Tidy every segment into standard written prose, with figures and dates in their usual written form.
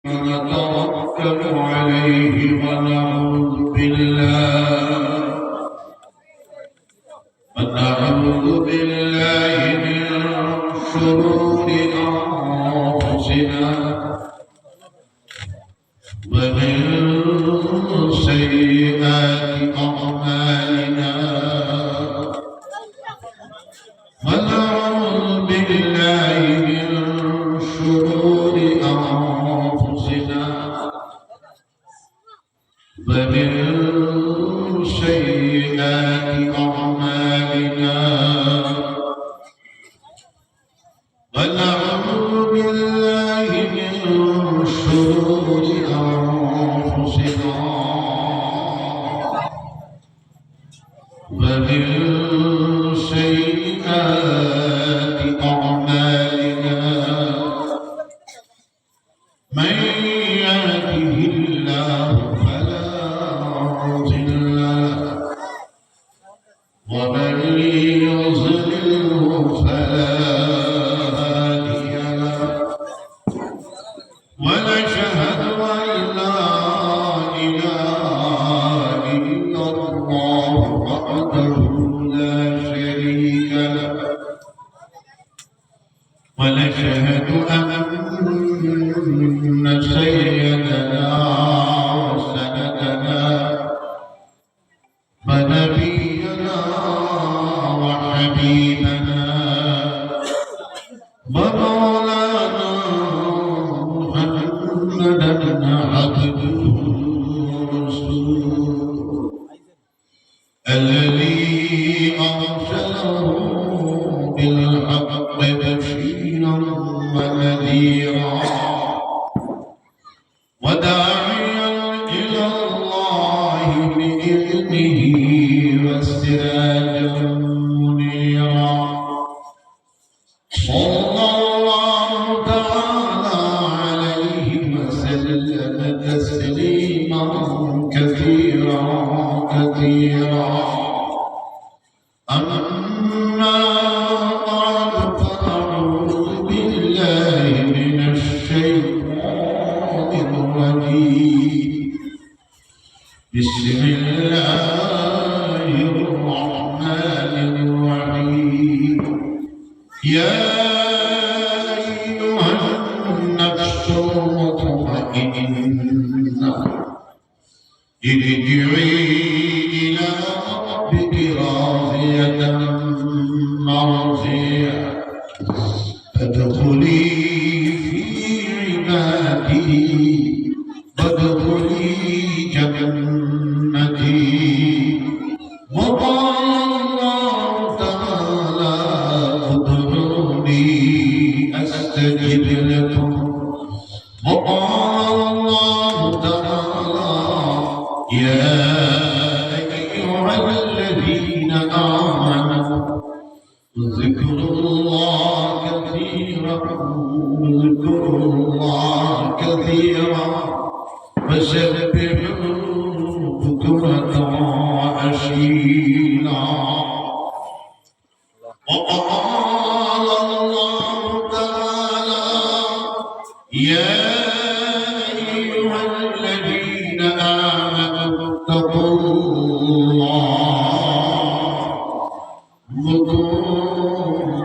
ونتوكل عليه ونعوذ بالله من شرور أنفسنا ومن سيئات أعمالنا ونعوذ بالله من شرور أنفسنا ومن سيئات أعمالنا ونعوذ بالله من شرور أنفسنا ومن سيئات أعمالنا من يهده الله فلا مضل له ومن يضلله فلا هادي له ونشهد أن لا إله إلا الله وحده لا شريك له ونشهد أن سيدنا وسندنا ونبينا وحبيبنا ومولانا محمدا عبده ورسوله الذي أرسله بالحق بشيرا ونذيرا وداعيا إلى الله بإذنه وسراجا منيرا صلى الله تعالى عليه وسلم تسليما كثيرا كثيرا أما بعد فأعوذ بالله من الشيطان الرجيم بسم الله الرحمن الرحيم يا أيها النفس المطمئنة ارجعي إلى ربك راضية مرضية فادخلي في عبادي وادخلي جنتي وقال الله تعالى ادعوني أستجب لكم وقال الله تعالى يا أيها الذين آمنوا اذكروا الله كثيرا وسبحوه بكرة وأصيلا وقال الله تعالى يا أيها الذين آمنوا اتقوا الله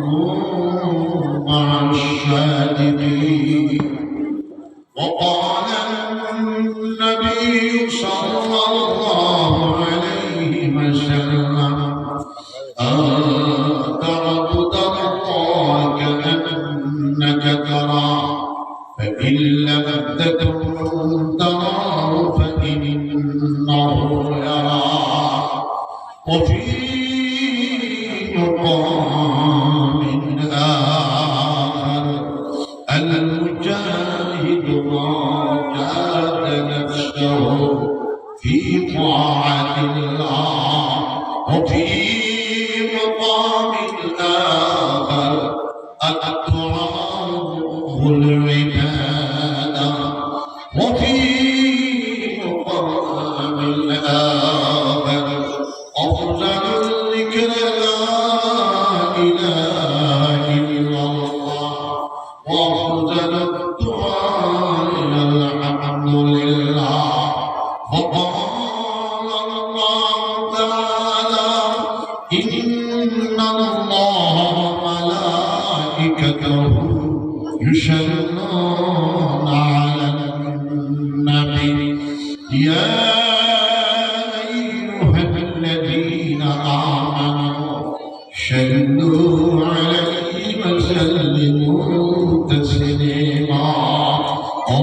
وكونوا مع الصادقين وقال النبي صلى الله عليه وسلم تعبد الله كأنك تراه فإن لم تكن تراه فإنه يراك وفي مقام آخر المجاهد ما جاهد نفسه في طاعة الله وفي مقام آخر الدعاء العبادة وفي مقام آخر أفضل الذكر لا إله إلا الله وأفضل الدعاء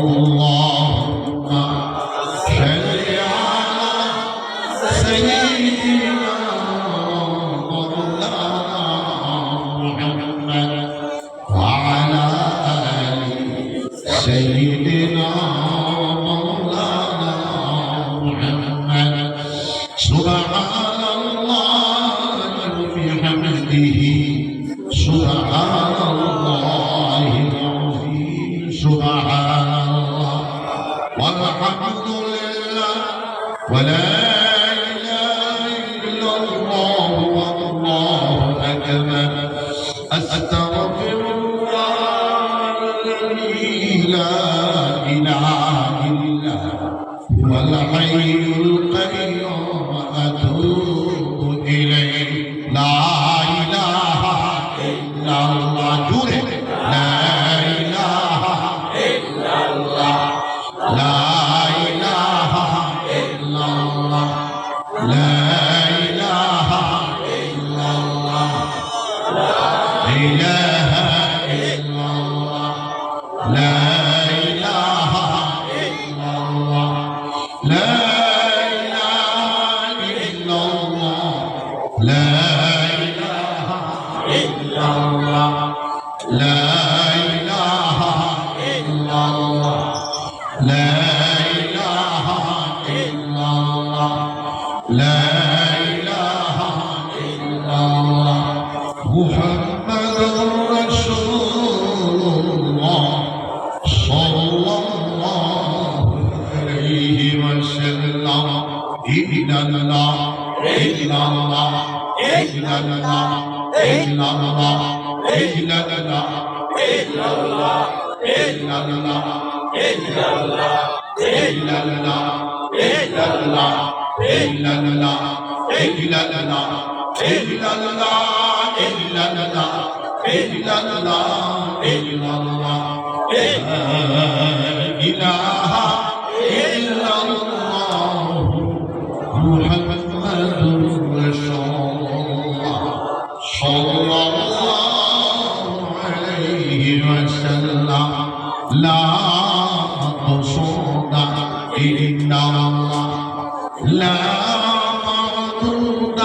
اللهم صل على سيدنا مولانا محمد وعلى آل سيدنا مولانا محمد سبحان الله وبحمده سبحان الله العظيم سبحان الله والحمد لله ولا إله إلا الله والله أكبر أستغفر الله الذي لا إله إلا هو الحي القيوم أتوب إليه لا إله إلا الله جوري لا إله إلا الله لا إله إلا الله لا إله إلا الله لا إله إلا الله لا إله إلا الله لا إله إلا الله لا إله إلا الله لا إله إلا الله لا إله إلا الله لا إله إلا الله محمد رسول الله صلى الله عليه وسلم إلا الله إلا الله إلا الله إلا الله إلا الله إلا الله إلا الله إلا الله إلا الله إلا الله إلا الله إلا الله إلا الله إلا الله إلا الله إلا الله لا إله إلا الله محمد رسول الله صلى الله عليه وسلم لا مقصود إلا الله لا معبود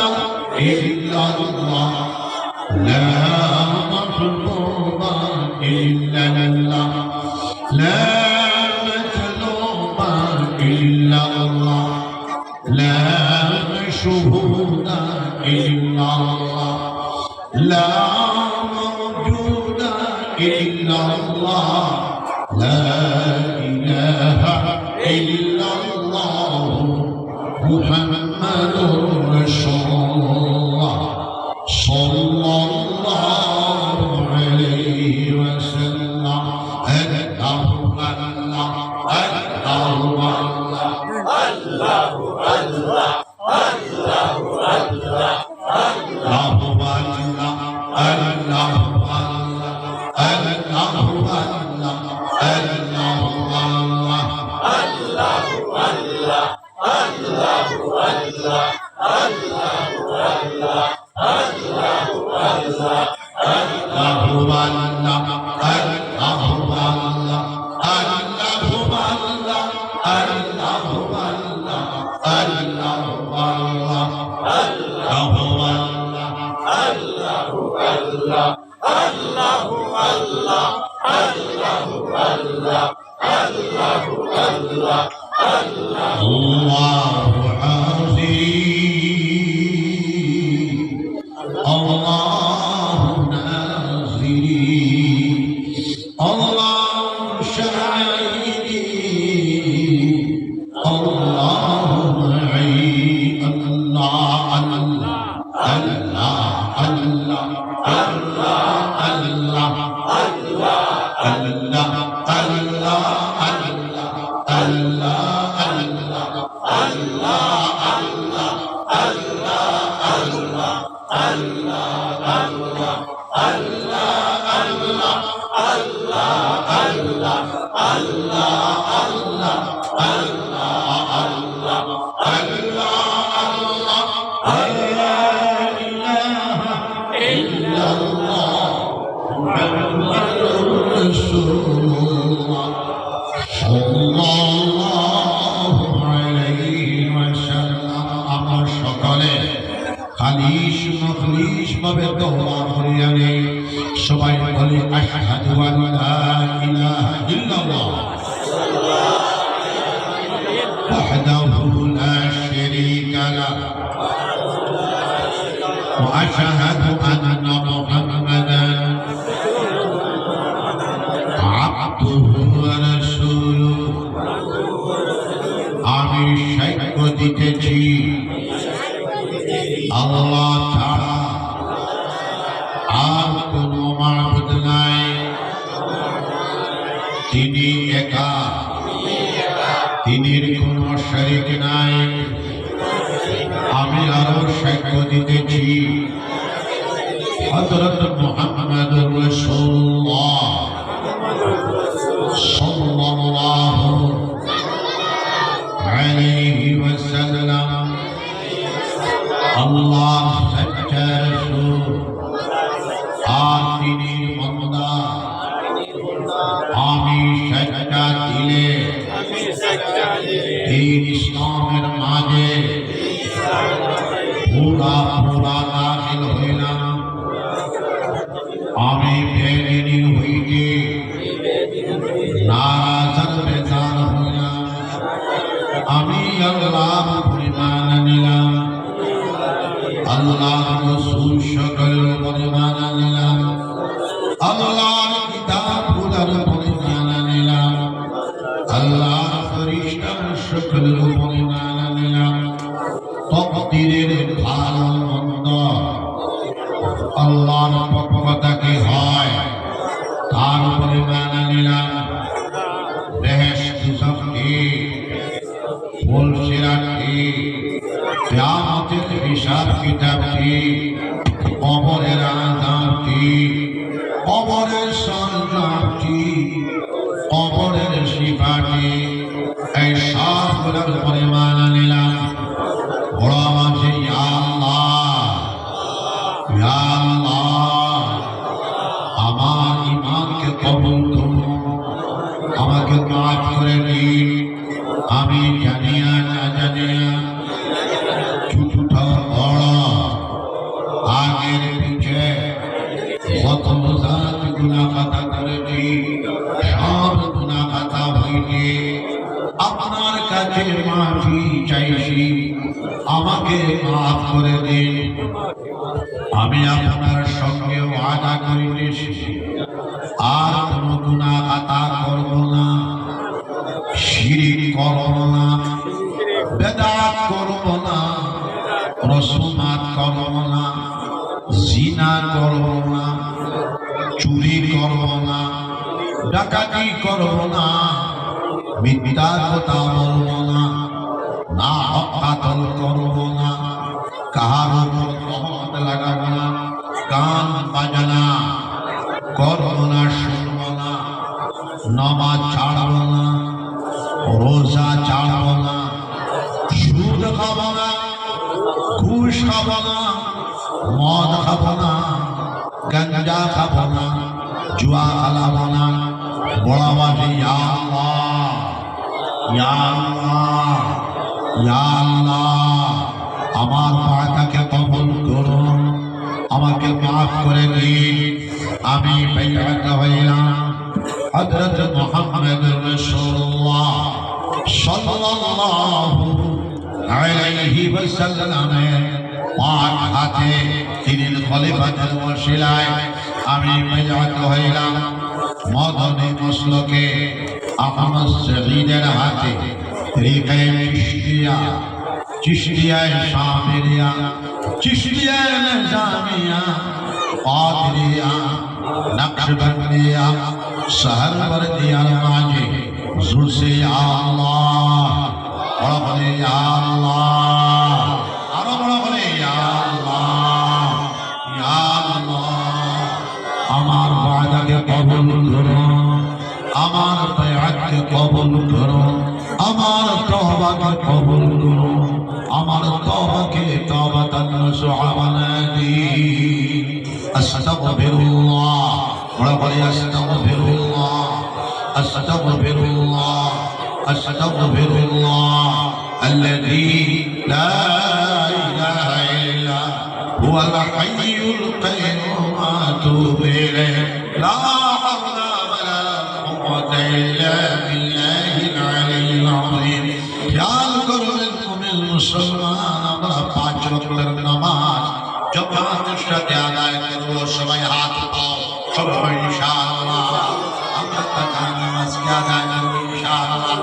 إلا الله لا مطلوب إلا الله لا مطلوب إلا الله لا مشهود إلا الله لا موجود إلا الله لا إله إلا الله محمد رسول الله صلى الله عليه وسلم اللهم الله الله الله الله الله اللهم الله اللهم اللهم الله عظيم الله ناصري الله شاهدي الله معي الله الله الله الله الله الله সাল্লাল্লাহু আলাইহি ওয়াসাল্লাম আমার সকলে খালিস মুখলিস ভাবে তওবা করিয়া নেই সবাই বলে আশহাদু আল্লা ইলাহা ইল্লাল্লাহ ওয়াহদাহু লা শারীকা লাহু ওয়া আশহাদু আন্না মুহাম্মাদান আবদুহু ওয়া রাসূলুহু আমি সাক্ষ্য দিতেছি আল্লাহ ছাড়া আর কোন মাবুদ নাই, তিনি একা, তিনির কোন শরীক নাই। আমি আরো সাক্ষ্য দিতেছি হযরত মুহাম্মদুর রাসূলুল্লাহ সাল্লাল্লাহু আলাইহি ওয়াসাল্লাম আল্লাহ সচ্চা রাসূল আর তিনি বান্দা। আমি সচ্চা দিলে দ্বীন ইসলামের মাঝে পুরা দাখিল হইলাম। আমি বেদিনী হইতে নারাজ বেজার হইলাম। আমি আল্লাহ পরিমাণ নিলাম, আল্লাহ রাসূল সকল পরিমাণ নিলাম, আল্লাহর কিতাব পুরার পরিমাণ নিলাম, আল্লাহর ফেরেশতা সকল পরিমাণ নিলাম। তকদীরের ভালো মন্দ আল্লাহর পক্ষ থেকে হয় তার পরিমাণ নিলাম। বেহেশত কি ফুলসিরাত কি কিয়ামতের হিসাব কিতাব কি কবরের আযাব কি কবরের সন্তাপ কি কবরের শিফা কি এই সবগুলোর পরিমাণ নিলাম। বড় মাঝে ইয়া আল্লাহ আমার ঈমানকে কবুল করুন, আমাকে মাফ করে দিন। আমি জানিয়া না জানিয়া ছোট বড় আগের পিছে কত জাত গুনাহ খাতা করেছি, সব গুনাহ খাতা হইতে আপনার কাছে মাফি চাইছি, আমাকে মাফ করে দিন। আমি আপনার সঙ্গে ওয়াদা করিতেছি আর কোন গুনাহ খাতা করব না, শিরিক করব না, বেদাত করব না, রসুমাত করব না, জিনা করব না, চুরি করব না, ডাকাতি করব না, মিথ্যা কথা বলব না, না হত্যাতল করব না, কাহার উপর তহমত লাগাবো না, গান বাজনা করব না, শুনব না, নামাজ ছাড়ব না, রোজা ছাড়ব না, সুদ খাব না, ঘুষ খাব না, মদ খাব না, গাঞ্জা খাব না, জুয়া খেলাব না। বড় আওয়াজে ইয়া আল্লাহ, ইয়া আল্লাহ, ইয়া আল্লাহ আমার বান্দাকে কবুল করুন, আমাকে মাফ করে দিন। আমি বাইআত হইলাম হযরত মুহাম্মদুর রাসূলুল্লাহ সাল্লাল্লাহু আলাইহি ওয়াসাল্লামের পাক হাতে তিনি খলিফাতুল ওয়াসিলায় আমি বাইআত হইলাম। মদনী মসলকে আহমদ শহীদের হাতে তরিকায়ে চিশতিয়া, চিশতিয়ায়ে শামিলিয়া, চিশতিয়ায়ে নিজামিয়া, কাদরিয়া, নকশবন্দিয়া, सहरवर्दियार माजे जोर से या अल्लाह, बड़ा बोले या अल्लाह, आरो बड़ा बोले या अल्लाह, या अल्लाह। আমার ওয়াদাকে কবুল করো, আমার বায়াতকে কবুল করো, আমার তওবাকে কবুল করো, আমার তওবাকে তওবাতান নসুহা বানায় দিন। আস্তাগফিরুল্লাহ, বড় বড় আস্তাগফিরুল্লাহ, আস্তাগফিরুল্লাহ। আস্তাগফিরুল্লাহ আল্লাযী লা ইলাহা ইল্লা হুয়াল হাইয়ুল কাইয়্যুম আতুবু ইলাইহি লা হাওলা ওয়ালা কুওয়াতা ইল্লা বিল্লাহিল আলিয়্যিল আযীম। খেয়াল করবেন মুমিন মুসলমান, আমরা 5 ওয়াক্তের নামাজ জামাতের সাথে আদায় করব। সবাই হাত উঠাও, সবাই ইনশাআল্লাহ আমরা তাকান নামাজকে আদায় করব ইনশাআল্লাহ।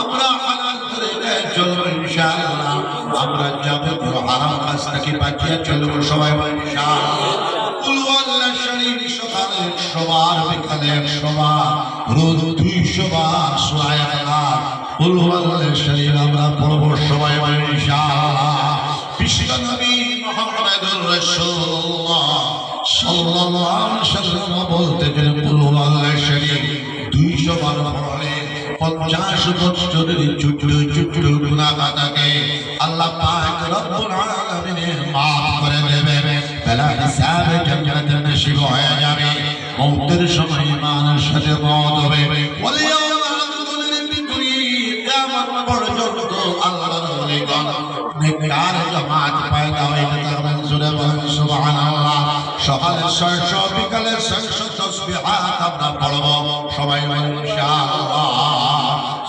আমরা হালাল তরিকায় চলব ইনশাআল্লাহ। আমরা যাবতীয় হারাম কাজ থেকে বাঁচিয়ে চলব সবাই ইনশাআল্লাহ। কুল ওয়াল্লাহ শরীফ সকালে 100 বার, বিকালে 100 বার, রোজ 200 বার সূরা ইখলাস কুল ওয়াল্লাহ শরীফ আমরা পড়ব সবাই ইনশাআল্লাহ। বিশ্বনবী মুহাম্মদুর রাসূলুল্লাহ সাল্লাল্লাহু আলাইহি ওয়াসাল্লাম বলতেন কুল ওয়াল্লাহ শরীফ 200 বার পড়লে 50 বছরের ছোট ছোট গুনাহ খাতাকে আল্লাহ পাক রব্বুল আলামিন maaf করে দেবে। বেলা হিসাবে জান্নাতে নসিব হয়ে যাবে। মওতের সময় ইমানের সাথে মওত হবে। ওয়ালিয়াউল আখিরের ভিতরে কিয়ামত পর্যন্ত আল্লাহর ওলিগণ নেককার জামাত পয়দা হইতে থাকবেন। জোরে বলেন সুবহানাল্লাহ। সকালে 600, বিকালে 600 তাসবিহাত আমরা পড়ব সবাই ইনশাআল্লাহ।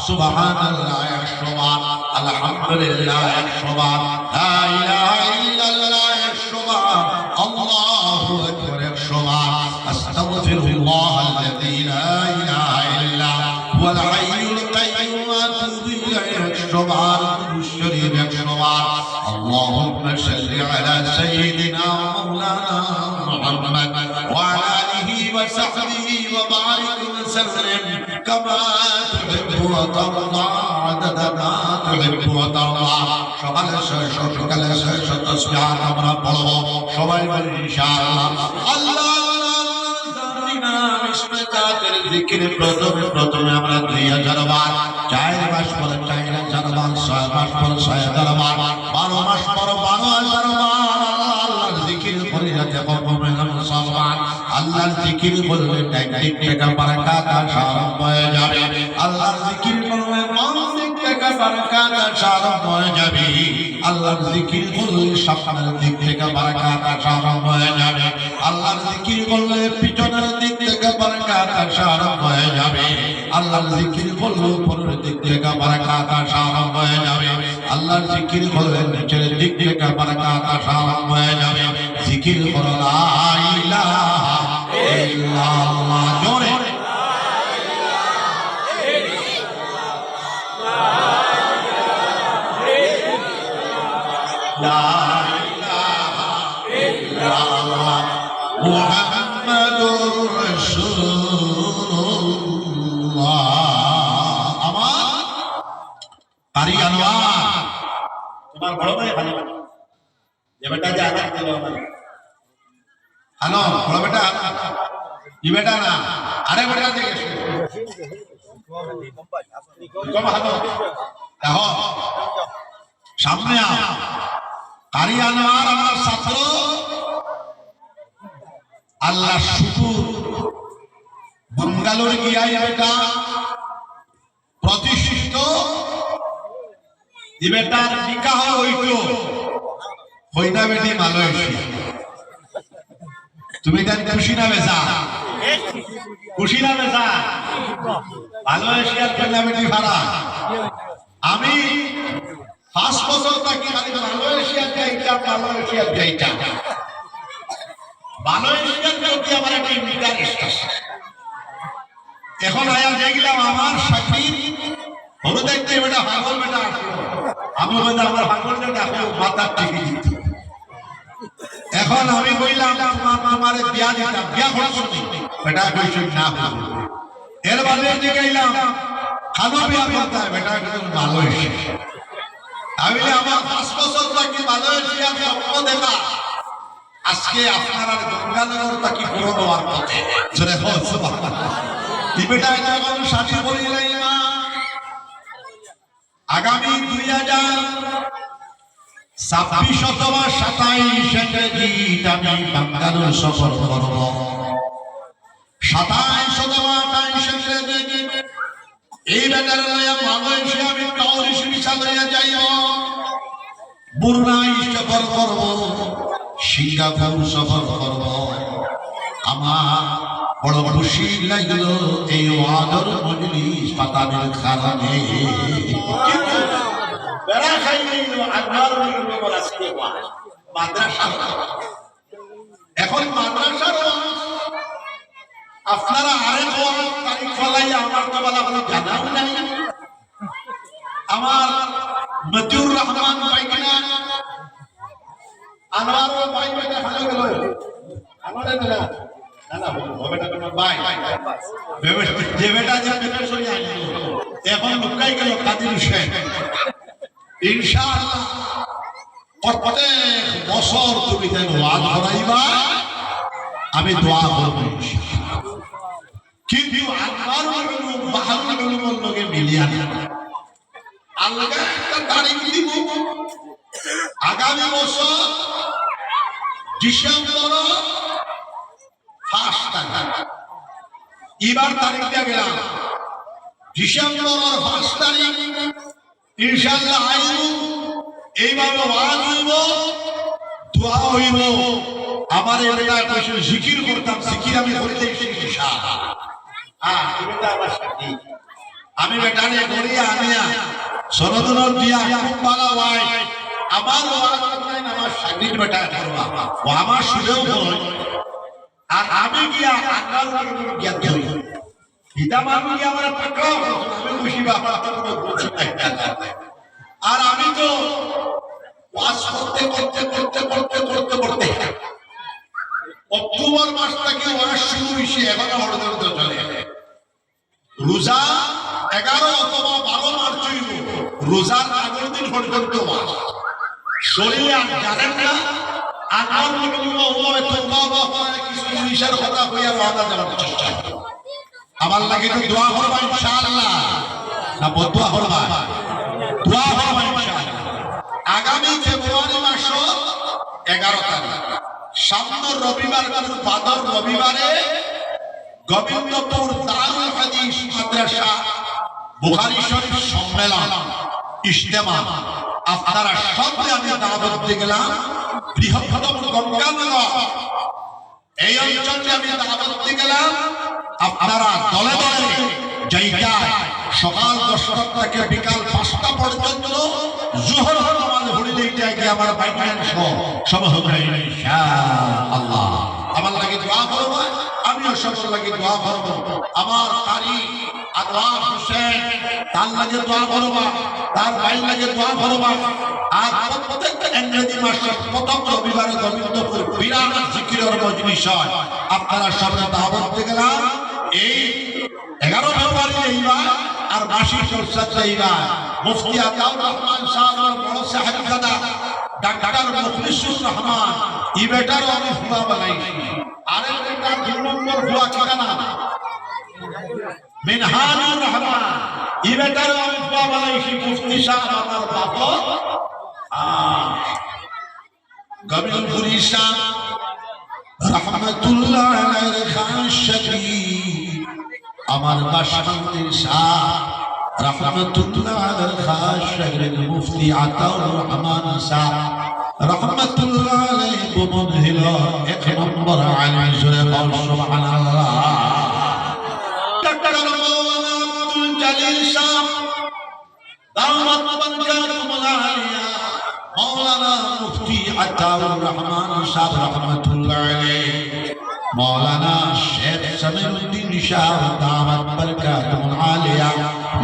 সুবহানাল্লাহ 100 বার, আলহামদুলিল্লাহ 100 বার, লা ইলাহা ইল্লাল্লাহ 100 বার, আল্লাহু আকবার 100 বার, আস্তাগফিরুল্লাহ আল্লাযী লা ইলাহা ইল্লা হুয়াল হাইয়ুল কাইয়্যুম আতুবু ইলাইহি 100 বার, দুরূদ শরীফ 100 বার। আল্লাহুম্মা সাল্লি আলা সাইয়্যিদিনা মাওলানা মুহাম্মদ ওয়া আলা আলিহি ওয়া সাহবিহি ওয়া বারিক ওয়া সাল্লিম কামা তুহিব্বু ওয়া তারদা আদাদা মা তুহিব্বু ওয়া তারদা। সকালে 600, বিকালে 600 তাসবিহাত আমরা পড়ব সবাই ইনশাআল্লাহ। আল্লাহ জিকির প্রথমে আমরা 2000 বার, 4 মাস পরে 4000 বার, 6 মাস পরে 6000 বার, 12 মাস পরে 12000 বার আল্লাহর জিকির করে যাতে মুসলমান আল্লাহর জিকির করলে টেকনিক টাকা বারাকাত আরম্ভ হয়ে যাবে। আল্লাহর জিকির করলে মানসিক টাকা বারাকাত আরম্ভ হয়ে যাবে। আল্লাহর জিকির করলে সামনের দিক থেকে বারাকাত আরম্ভ হয়ে যাবে। আল্লাহর জিকির করলে পিছনের দিক থেকে বারাকাত আরম্ভ হয়ে যাবে। আল্লাহর জিকির করলে উপরের দিক থেকে বারাকাত আরম্ভ হয়ে যাবে। আল্লাহর জিকির করলে নিচের দিক থেকে বারাকাত আরম্ভ হয়ে যাবে। জিকির করো লা ইলাহা ইল্লাল্লাহ, জোরে লা ইলাহা ইল্লাল্লাহ মুহাম্মাদুর রাসূলুল্লাহ। আমার কারি আনোয়ার তোমার বড় ভাই ভালো যে বেটা যে আঘাত দিল হ্যালো বড় বেটা ই বেটা না আরে বেটা দেখে কম হাতো দেখো সামনে আ কারি আনোয়ার আমার ছাত্র। আল্লাহ শুকুর বাঙ্গালোরে গিয়া বেটা প্রতিষ্ঠিত এই বেটার নিকাহ হইতো হইনা বেটি মালয়েশিয়া। তুমি তার খুশি না বেজা? খুশি না বেজা? মালয়েশিয়ার কন্যা বেটি ভাড়া। আমি 5 বছর থাকি খালি মালয়েশিয়ার যাইটা মালয়েশিয়ার প্রতি আমার একটা ইন্টারেস্ট আছে। এখন আয়া দেখলাম আমার সাথী হলো দেখতে বেটা পাগল বেটা আসলো। আমি বললাম আমার পাগল বেটা মাথার টিকি দিত। এখন আমি কইলাম আমার বিয়া দিতাম, বিয়া করছি বেটা কইছি না। এর বাদে দেখাইলাম খানো বিয়া করতে বেটা মালয়েশিয়া। আমি আমার 5 বছর থাকি মালয়েশিয়া স্বপ্ন দেখা আজকে আপনারা গঙ্গানগর থাকি পূরণ হওয়ার পথে। জোরে হোক সুবহানাল্লাহ। এই বেটা যখন সাথী বলিলাই মা আগামী 2026 অথবা 27 আমি বাংলাদেশ সফর করব। 27 অথবা 28 এই বেটার মালয়েশিয়া ব্রুনাই সফর করব, সিঙ্গাপুর সফর করব। আমার বড় খুশি লাগলো এই ওয়াজের মজলিস পাতানের কারণে। বেড়া খাইলে আল্লাহর নবীর আজকে মাদ্রাসা, এখন মাদ্রাসার আপনারা আরেক তারিখ ফলাই আমার তো বলা কোনো জানাও নাই। আমার মতিউর রহমান পাইকিনা আনোয়ার ভাই বেটা ভালো গেল আমারে না না বেটা তোমার ভাই যে বেটা যে বেটা সই আনলো এখন লুকাই গেল কাদির হোসেন। ইনশাআল্লাহ প্রত্যেক বছর তুমি যেন ওয়াজ করাইবা, আমি দোয়া করব ইনশাআল্লাহ। কিন্তু আনোয়ার উলুম বাহাদুর উলুমের লগে মিলিয়া না, আল্লাহ একটা তারিখ দিব আগামী বছর ডিসেম্বর 1 তারিখ। এবার তারিখ দিয়ে গেলাম ডিসেম্বর 1 তারিখ ইনশাআল্লাহ আইব। এইভাবে ওয়াজ হইব, দোয়া হইব। আমার এলাকায় বসে জিকির করতাম, জিকির আমি করিতে ইনশাআল্লাহ। হ্যাঁ এটা আমার সাথী, আমি বেটারে গড়িয়া আনিয়া সনদনর দিয়া খুব ভালো হয়। আমার ওয়াজ নাই, আমার সাথীর বেটা করবা ও আমার সুরেও বল, আর আমি গিয়া আল্লাহর নবীর জ্ঞান করি গীতা আমি গিয়া আমার পাকড়াও আমি খুশি বাবা কোনো বুঝি নাই। আর আমি তো ওয়াজ করতে করতে করতে করতে করতে করতে অক্টোবর মাস থেকে ওয়াজ শুরু হইছে, এখনো পর্যন্ত চলে। রোজা 11 অথবা 12 মার্চ হইব, রোজার আগের দিন পর্যন্ত ওয়াজ। শরীরে আর জানেন না আল্লাহর নবী ওভাবে তওবা করে কিছু জিনিসের কথা কইয়া ওয়াদা দেওয়ার চেষ্টা। আমার লাগে তো দোয়া করবা ইনশাআল্লাহ, না বদুয়া করবা? দোয়া করবা ইনশাআল্লাহ। আগামী ফেব্রুয়ারি মাস 11 তারিখ সামনের রবিবার, বাদর রবিবারে গোবিন্দপুর দারুল হাদিস মাদ্রাসা বুখারী শরীফ সম্মেলন ইজতেমা। আপনারা সবাই আমি দাওয়াত দিয়ে গেলাম। বৃহত্তম গঙ্গানগর এই অঞ্চলে আমি দাওয়াত দিয়ে গেলাম। আপনারা দলে দলে জায়গা সকাল 10টা থেকে বিকাল 5টা পর্যন্ত জোহর নামাজ পড়ে দিতে গিয়ে আমার বাইকান সব হবে ইনশাআল্লাহ। আমার লাগে দোয়া করব, আমিও সবার লাগে দোয়া করব। আমার কারি আনোয়ার হোসেন তার লাগে দোয়া করব, তার ভাই লাগে দোয়া করব। আর প্রত্যেকটা ইংরেজি মাসের প্রথম রবিবারে গোবিন্দপুর বিরাট জিকিরের মজলিস হয়। আপনারা সবাই দাওয়াত দিয়ে গেলাম। এই 11 ফেব্রুয়ারি এইবার আর মাসিক চর্চা এইবার মুফতি আতাউর রহমান সাহেবের বড় সাহেবজাদা ডাক্তার মুখলিসুর রহমান এই বেটার আমি ফুয়া বানাইছি। আরেক বেটা 2 নম্বর ফুয়া ঠিকানা মিনহাজুর রহমান, এই বেটার আমি ফুয়া বানাইছি। মুফতি সাহেব আমার বাবা গোবিন্দপুরি সাহেব রহমাতুল্লাহ আলাইহি খান শরীফ, আমার বাসান্তির শাহ রহমাতুল্লাহ আলাইহি খান শরীফ মুফতি আতাউর রহমান শাহ রহমাতুল্লাহ আলাইহি বুমন হিল 1 নম্বর আলিম জুরে বল সুবহানাল্লাহ। ডাক্তার মাওলানা আব্দুল জলিল শাহ দাওয়াত বারকাতুল আলিয়া, মাওলানা মুফতি আতাউর রহমান শাহ রহমাতুল্লাহ আলাইহি, মাওলানা শেখ সামিউদ্দিন শাহ দাওয়াত বারকাতুল আলিয়া,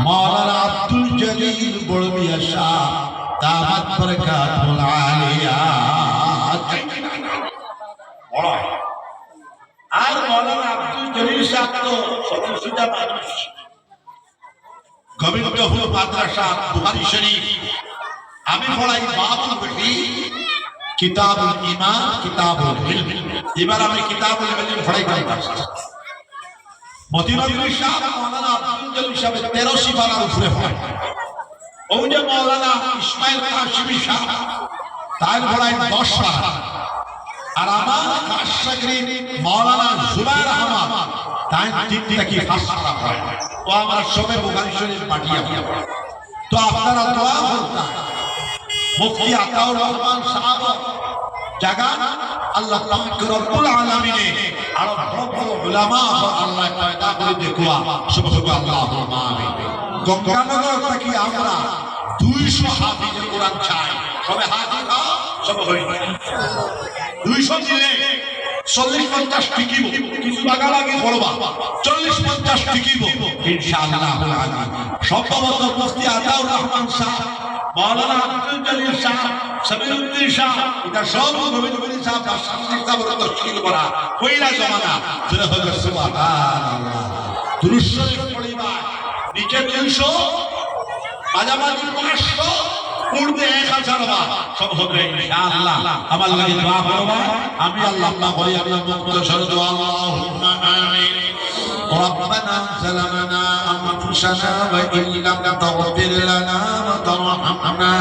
মাওলানা আব্দুল জলিল বড়মিয়া শাহ দাওয়াত বারকাতুল আলিয়া। আর মাওলানা আব্দুল জলিল শাহ তো সদস্যতা মানুষ। গোবিন্দপুর মাদ্রাসা বুখারী শরীফ আমি পড়াই বাবুল বহি কিতাবুল ঈমান কিতাবুল ইলম। এবার আমি কিতাবুল ইলম পড়াই যাচ্ছি। মতিউর শাহ মাওলানা আব্দুল জলিল শাহ 13 সিফারার উপরে পড়ায়। ওই যে মাওলানা ইসমাইল কাশিমি শাহ তার পড়াই 10 পারা। আর আমার খাস শাগরিদ মাওলানা জুবায়ের আহমদ তাই 3টা কি খাস পারা পড়ায়। ও আমরা সবে বুখারী শরীফ পাঠিয়ে। তো আপনারা দোয়া করতেন মুফতি আতাউর রহমান সাহেব জায়গা আল্লাহ পাক রব্বুল আলামিনে আর বড় বড় উলামা আল্লাহ পয়দা করে দেখুয়া সুবহানাল্লাহ আমিন। গঙ্গানগর থেকে আমরা 200 হাফিজে কোরআন চাই, সবে হাফিজ সব হই 200 দিলে 40-50 টিকিব, কিছু লাগালাগি করবা 40-50 টিকিব ইনশাআল্লাহ আলামিন। সম্ভবত মুফতি আতাউর রহমান সাহেব, মাওলানা আব্দুল জলিল সাহেব, সামিউদ্দিন সাহেব, এটা সব নবীন সাহেব সাহেবের তশকিল করা কইলা জমানা ফিরে হবে সুবহানাল্লাহ। দুরূদ শরীফ পড়িবা নিচে 200, মাঝামাঝি 500, পূর্বে 1000 বার সব হবে ইনশাআল্লাহ। আমার লাগি দোয়া করবা, আমি আল্লাহ বলি আল্লাহ মুক্তসর দোয়া আল্লাহুম্মা আমিন। ربنا ظلمنا أنفسنا وإن لم تغفر لنا وترحمنا